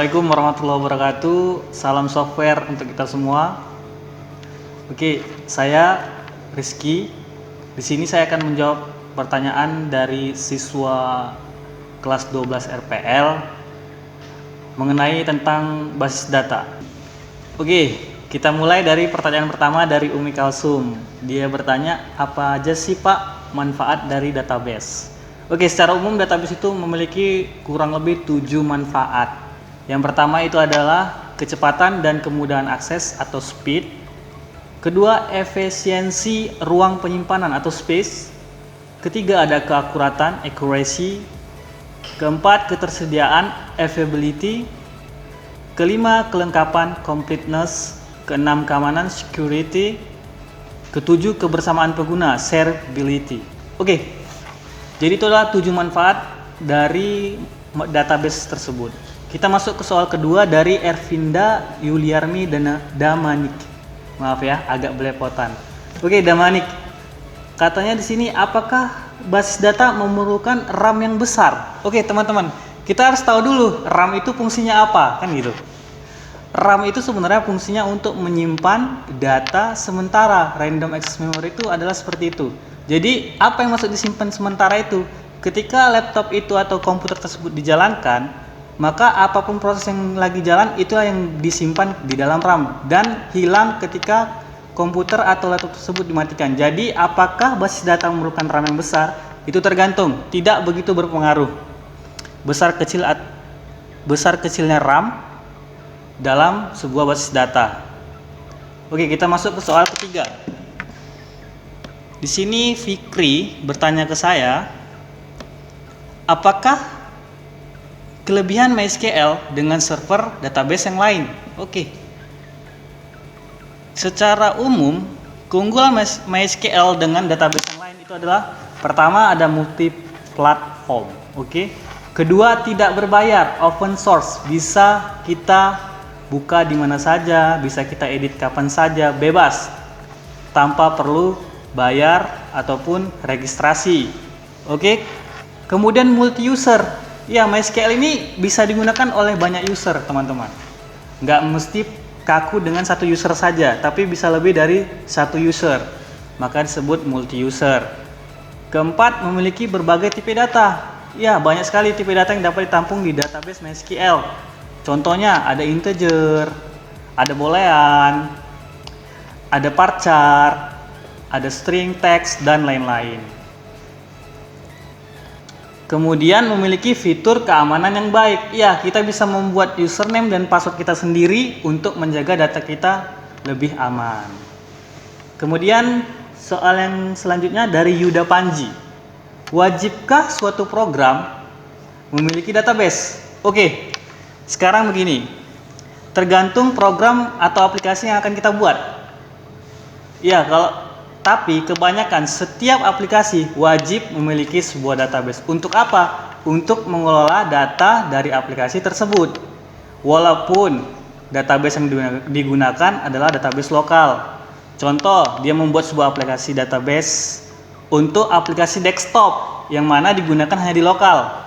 Assalamualaikum warahmatullahi wabarakatuh. Salam software untuk kita semua. Oke, saya Rizky. Di sini saya akan menjawab pertanyaan dari siswa kelas 12 RPL mengenai tentang basis data. Oke, kita mulai dari pertanyaan pertama dari Umi Kalsum. Dia bertanya, apa aja sih Pak manfaat dari database? Oke, secara umum database itu memiliki kurang lebih 7 manfaat. Yang pertama itu adalah kecepatan dan kemudahan akses atau speed. Kedua, efisiensi ruang penyimpanan atau space. Ketiga, ada keakuratan, accuracy. Keempat, ketersediaan, availability. Kelima, kelengkapan, completeness. Keenam, keamanan, security. Ketujuh, kebersamaan pengguna, shareability. Oke, jadi itu adalah 7 manfaat dari database tersebut. Kita masuk ke soal kedua dari Ervinda Yuliarmi Damanik. Maaf ya, agak belepotan. Oke, Damanik. Katanya di sini, apakah basis data memerlukan RAM yang besar? Oke, teman-teman, kita harus tahu dulu RAM itu fungsinya apa, kan gitu. RAM itu sebenarnya fungsinya untuk menyimpan data sementara. Random access memory itu adalah seperti itu. Jadi, apa yang masuk disimpan sementara itu? Ketika laptop itu atau komputer tersebut dijalankan, maka apapun proses yang lagi jalan itulah yang disimpan di dalam RAM dan hilang ketika komputer atau laptop tersebut dimatikan. Jadi apakah basis data memerlukan RAM yang besar? Itu tergantung, tidak begitu berpengaruh besar kecilnya RAM dalam sebuah basis data. Oke, kita masuk ke soal ketiga. Di sini Fikri bertanya ke saya, apakah kelebihan MySQL dengan server database yang lain? Oke. Secara umum, keunggulan MySQL dengan database yang lain itu adalah pertama ada multi platform. Oke. Kedua, tidak berbayar, open source. Bisa kita buka di mana saja, bisa kita edit kapan saja, bebas. Tanpa perlu bayar ataupun registrasi. Oke. Kemudian multi user. Ya, MySQL ini bisa digunakan oleh banyak user, teman-teman. Nggak mesti kaku dengan satu user saja, tapi bisa lebih dari satu user. Maka disebut multi-user. Keempat, memiliki berbagai tipe data. Ya, banyak sekali tipe data yang dapat ditampung di database MySQL. Contohnya, ada integer, ada boolean, ada varchar, ada string text, dan lain-lain. Kemudian memiliki fitur keamanan yang baik. Ya, kita bisa membuat username dan password kita sendiri untuk menjaga data kita lebih aman. Kemudian soal yang selanjutnya dari Yuda Panji. Wajibkah suatu program memiliki database? Oke, sekarang begini. Tergantung program atau aplikasi yang akan kita buat. Ya, tapi kebanyakan setiap aplikasi wajib memiliki sebuah database. Untuk apa? Untuk mengelola data dari aplikasi tersebut. Walaupun database yang digunakan adalah database lokal. Contoh, dia membuat sebuah aplikasi database untuk aplikasi desktop yang mana digunakan hanya di lokal.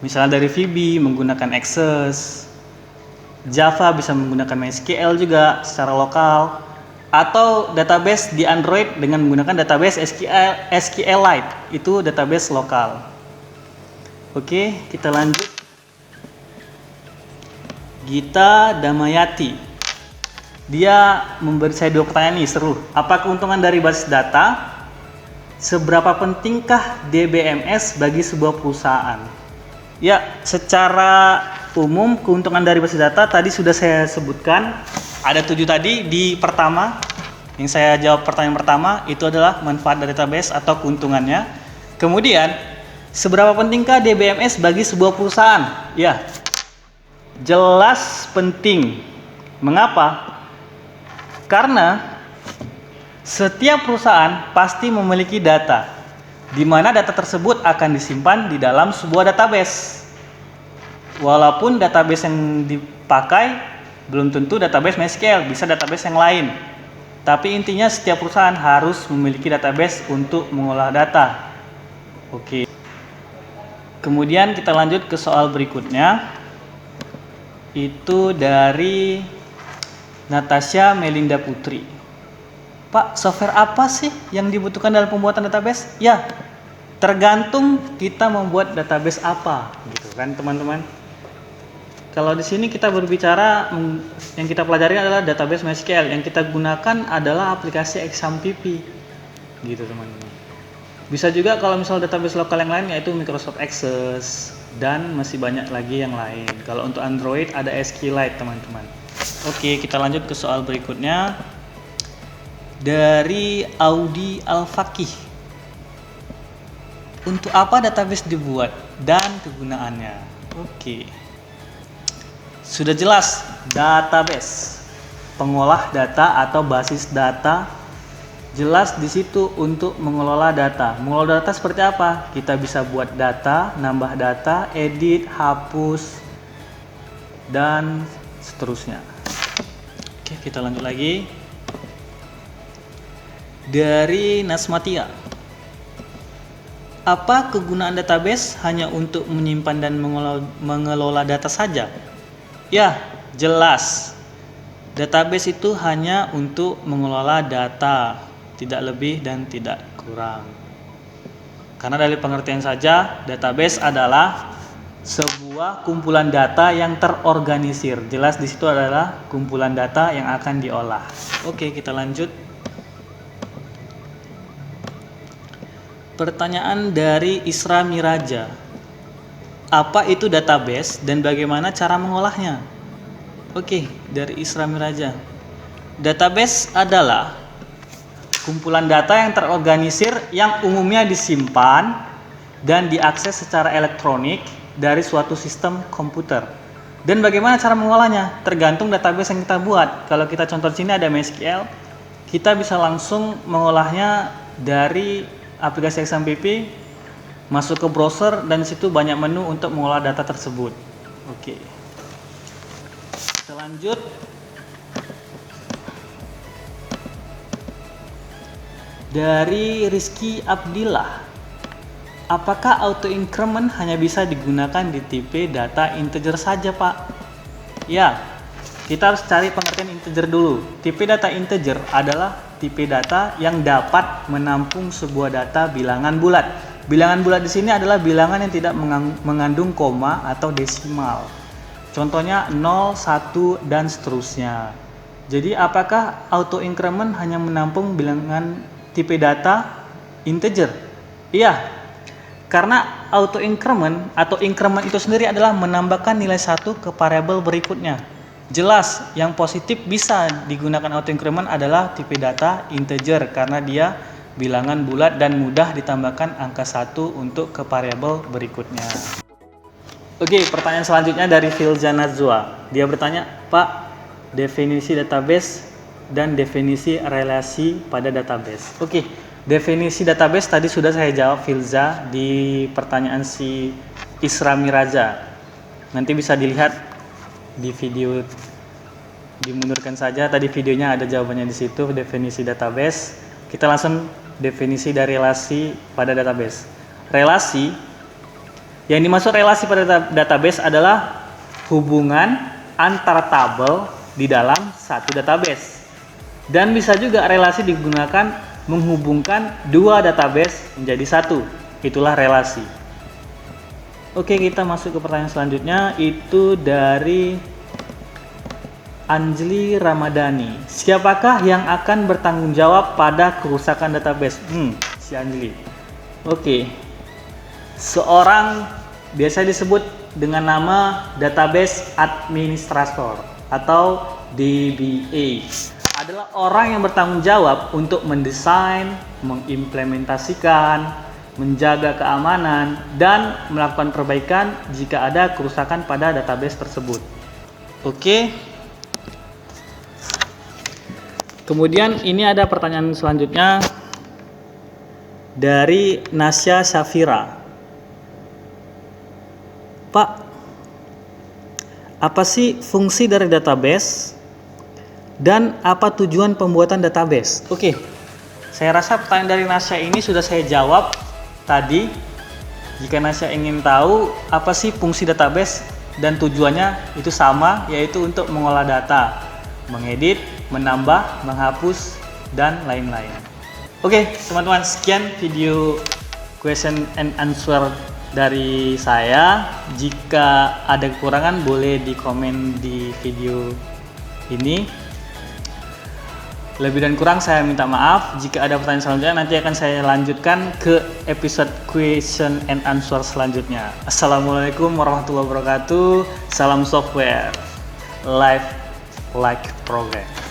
Misalnya dari VB menggunakan Access, Java bisa menggunakan MySQL juga secara lokal. Atau database di Android dengan menggunakan database SQLite, itu database lokal. Oke, kita lanjut. Gita Damayati, dia memberi saya 2 pertanyaan nih, seru. Apa keuntungan dari basis data? Seberapa pentingkah DBMS bagi sebuah perusahaan? Ya, secara umum keuntungan dari basis data tadi sudah saya sebutkan. Ada 7 tadi. Di pertama, yang saya jawab pertanyaan pertama, itu adalah manfaat dari database atau keuntungannya. Kemudian, seberapa pentingkah DBMS bagi sebuah perusahaan? Ya, jelas penting. Mengapa? Karena setiap perusahaan pasti memiliki data, di mana data tersebut akan disimpan di dalam sebuah database. Walaupun database yang dipakai belum tentu database MySQL, bisa database yang lain. Tapi intinya setiap perusahaan harus memiliki database untuk mengolah data. Oke. Kemudian kita lanjut ke soal berikutnya. Itu dari Natasha Melinda Putri. Pak, software apa sih yang dibutuhkan dalam pembuatan database? Ya, tergantung kita membuat database apa, gitu kan teman-teman. Kalau di sini kita berbicara yang kita pelajari adalah database MySQL. Yang kita gunakan adalah aplikasi XAMPP, gitu teman-teman. Bisa juga kalau misal database lokal yang lain yaitu Microsoft Access dan masih banyak lagi yang lain. Kalau untuk Android ada SQLite teman-teman. Oke, kita lanjut ke soal berikutnya dari Audi Al-Fakih. Untuk apa database dibuat dan kegunaannya? Oke. Sudah jelas, database, pengolah data atau basis data, jelas di situ untuk mengelola data. Mengelola data seperti apa? Kita bisa buat data, nambah data, edit, hapus, dan seterusnya. Oke, kita lanjut lagi. Dari Nasmatia. Apa kegunaan database hanya untuk menyimpan dan mengelola data saja? Ya, jelas. Database itu hanya untuk mengelola data, tidak lebih dan tidak kurang. Karena dari pengertian saja, database adalah sebuah kumpulan data yang terorganisir. Jelas di situ adalah kumpulan data yang akan diolah. Oke, kita lanjut. Pertanyaan dari Isra Miraja. Apa itu database dan bagaimana cara mengolahnya? Oke, dari Isra Miraja. Database adalah kumpulan data yang terorganisir yang umumnya disimpan dan diakses secara elektronik dari suatu sistem komputer. Dan bagaimana cara mengolahnya? Tergantung database yang kita buat. Kalau kita contoh di sini ada MySQL, kita bisa langsung mengolahnya dari aplikasi XAMPP, masuk ke browser dan di situ banyak menu untuk mengolah data tersebut. Oke. Kita lanjut. Dari Rizky Abdillah. Apakah auto increment hanya bisa digunakan di tipe data integer saja, Pak? Ya. Kita harus cari pengertian integer dulu. Tipe data integer adalah tipe data yang dapat menampung sebuah data bilangan bulat. Bilangan bulat di sini adalah bilangan yang tidak mengandung koma atau desimal. Contohnya 0, 1 dan seterusnya. Jadi apakah auto increment hanya menampung bilangan tipe data integer? Iya. Karena auto increment atau increment itu sendiri adalah menambahkan nilai 1 ke variabel berikutnya. Jelas, yang positif bisa digunakan auto increment adalah tipe data integer karena dia bilangan bulat dan mudah ditambahkan angka 1 untuk ke variabel berikutnya. Oke, pertanyaan selanjutnya dari Filza Nazwa. Dia bertanya, Pak, definisi database dan definisi relasi pada database. Oke, definisi database tadi sudah saya jawab Filza di pertanyaan si Isra Miraja. Nanti bisa dilihat di video, dimundurkan saja, tadi videonya ada jawabannya di situ, definisi database. Kita langsung definisi dari relasi pada database. Relasi, yang dimaksud relasi pada database adalah hubungan antar tabel di dalam satu database. Dan bisa juga relasi digunakan menghubungkan dua database menjadi satu. Itulah relasi. Oke, kita masuk ke pertanyaan selanjutnya, itu dari Anjli Ramadhani. Siapakah yang akan bertanggung jawab pada kerusakan database? Si Anjli. Oke. Seorang biasa disebut dengan nama database administrator atau DBA. Adalah orang yang bertanggung jawab untuk mendesain, mengimplementasikan, menjaga keamanan, dan melakukan perbaikan jika ada kerusakan pada database tersebut. Oke. Kemudian ini ada pertanyaan selanjutnya dari Nasya Syafira. Pak, apa sih fungsi dari database dan apa tujuan pembuatan database? Oke, saya rasa pertanyaan dari Nasya ini sudah saya jawab tadi. Jika Nasya ingin tahu apa sih fungsi database dan tujuannya itu sama, yaitu untuk mengolah data, mengedit, menambah, menghapus, dan lain-lain. Oke, teman-teman, sekian video question and answer dari saya. Jika ada kekurangan boleh di komen di video ini. Lebih dan kurang saya minta maaf. Jika ada pertanyaan selanjutnya nanti akan saya lanjutkan ke episode question and answer selanjutnya. Assalamualaikum warahmatullahi wabarakatuh. Salam software. Life like progress.